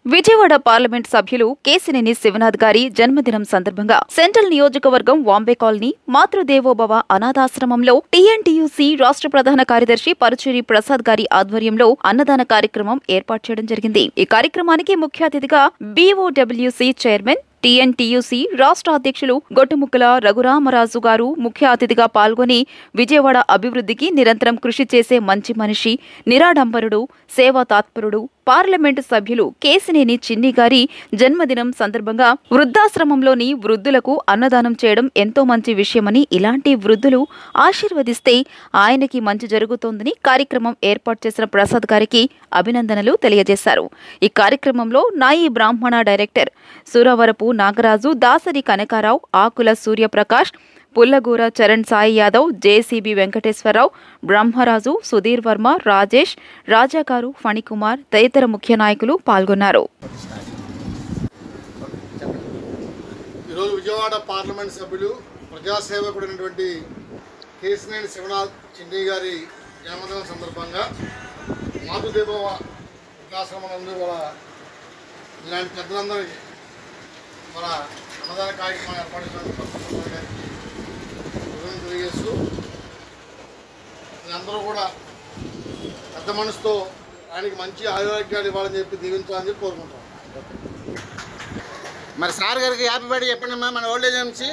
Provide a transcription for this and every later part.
Vijayawada parliament సభ్యులు కేశినేని శివనాథ్ గారి జన్మదినం సందర్భంగా సెంట్రల్ నియోజకవర్గం వాంబే కాలనీ మాతృదేవోభవ అనాథాశ్రమంలో టీఎన్టీయూసీ రాష్ట్ర ప్రధాన కార్యదర్శి పరుచూరి ప్రసాద్ గారి ఆధ్వర్యంలో అన్నదాన కార్యక్రమం ఏర్పాటు చేయడం జరిగింది. ఈ కార్యక్రమానికి ముఖ్య అతిథిగా బీఓడబ్ల్యూసీ చైర్మన్ టీఎన్టీయూసీ రాష్ట్ర అధ్యక్షులు గొట్టుముక్కల రఘురామరాజు గారు ముఖ్య అతిథిగా పాల్గొని విజయవాడ అభివృద్ధికి నిరంతరం కృషి చేసే మంచి మనిషి, నిరాడంబరుడు, సేవా తాత్పరుడు పార్లమెంటు సభ్యులు కేశినేని చిన్ని గారి జన్మదినం సందర్భంగా వృద్ధాశ్రమంలోని వృద్ధులకు అన్నదానం చేయడం ఎంతో మంచి విషయమని, ఇలాంటి వృద్ధులు ఆశీర్వదిస్తే ఆయనకి మంచి జరుగుతోందని కార్యక్రమం ఏర్పాటు చేసిన ప్రసాద్ గారికి అభినందనలు తెలియజేశారు. ఈ కార్యక్రమంలో నాయి బ్రాహ్మణ డైరెక్టర్ సురవరపు నాగరాజు, దాసరి కనకారావు, ఆకుల సూర్యప్రకాష్, పుల్లగూర చరణ్ సాయి యాదవ్, జేసీబీ వెంకటేశ్వరరావు, బ్రహ్మరాజు, సుధీర్ వర్మ, రాజేష్, రాజాగారు, ఫణికుమార్ తదితర ముఖ్య నాయకులు పాల్గొన్నారు. ఈరోజు విజయవాడ పార్లమెంట్ సభ్యులు ప్రజాసేవకుడైనటువంటి కేశినేని శివనాథ్ చిన్ని గారి జన్మదినం సందర్భంగా మాతృదేవోభవ వృద్ధాశ్రమం ఇలాంటి పెద్దలందరికీ మన అన్నదాన కార్యక్రమం ఏర్పాటు తెలియజేస్తూ అందరూ కూడా పెద్ద మనసుతో ఆయనకి మంచి ఆరోగ్యాలు ఇవ్వాలని చెప్పి దీవించాలని చెప్పి కోరుకుంటాం. మరి సార్ గారికి హ్యాపీ బర్త్డే చెప్పండి అమ్మా మన ఓల్డ్ ఏజ్ నుంచి.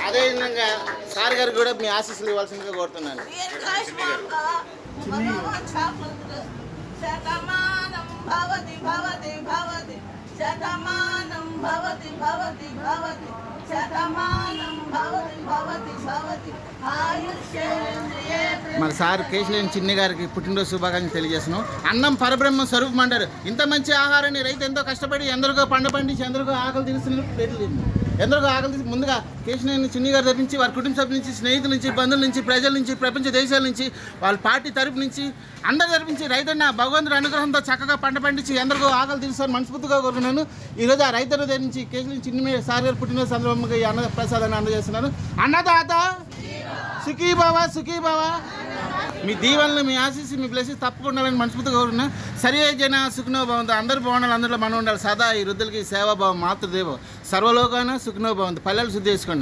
అదేవిధంగా సార్ గారికి కూడా మీ ఆశీస్సులు ఇవ్వాల్సిందిగా కోరుతున్నాను. మరి సార్ కేశినేని చిన్ని గారికి పుట్టినరోజు శుభాకాంక్షలు తెలియజేస్తున్నాం. అన్నం పరబ్రహ్మ స్వరూపం అంటారు. ఇంత మంచి ఆహారాన్ని రైతు ఎంతో కష్టపడి ఎందరికో పండించి ఎందరికో ఆకలి తీరుస్తున్నారు. ఎందరికో ఆకలి తీసి ముందుగా కేశినేని చిన్ని గారు తరపించి వారి కుటుంబ సభ్యుల నుంచి, స్నేహితుల నుంచి, బంధువుల నుంచి, ప్రజల నుంచి, ప్రపంచ దేశాల నుంచి, వాళ్ళ పార్టీ తరపు నుంచి అందరి తరపించి రైతన్న భగవంతుడి అనుగ్రహంతో చక్కగా పండించి ఎందరికో ఆకలి తీరుస్తారు మనస్ఫూర్తిగా కోరుకున్నాను. ఈరోజు ఆ రైతన్న దగ్గర నుంచి కేశినేని చిన్ని సార్ గారు పుట్టినరోజు సందర్భంగా ఈ అన్న ప్రసాదాన్ని అందజేస్తున్నాను. అన్నదాత సుఖీ బావా, సుఖీ బావా. మీ దీవెనలు, మీ ఆశీస్సు, మీ బ్లెస్సింగ్స్ తప్పకుండా ఉండాలని మనస్ఫూర్తిగా కోరుకున్నా. సరే జన సుఖనో భవంతు. అందరూ బాగుండాలి, అందరిలో మనం ఉండాలి. సదా ఈ వృద్ధులకి సేవాభావం మాతృదేవ సర్వలోకాన సుఖనో భవంతు. పల్లెలు శుద్ధి చేసుకోండి.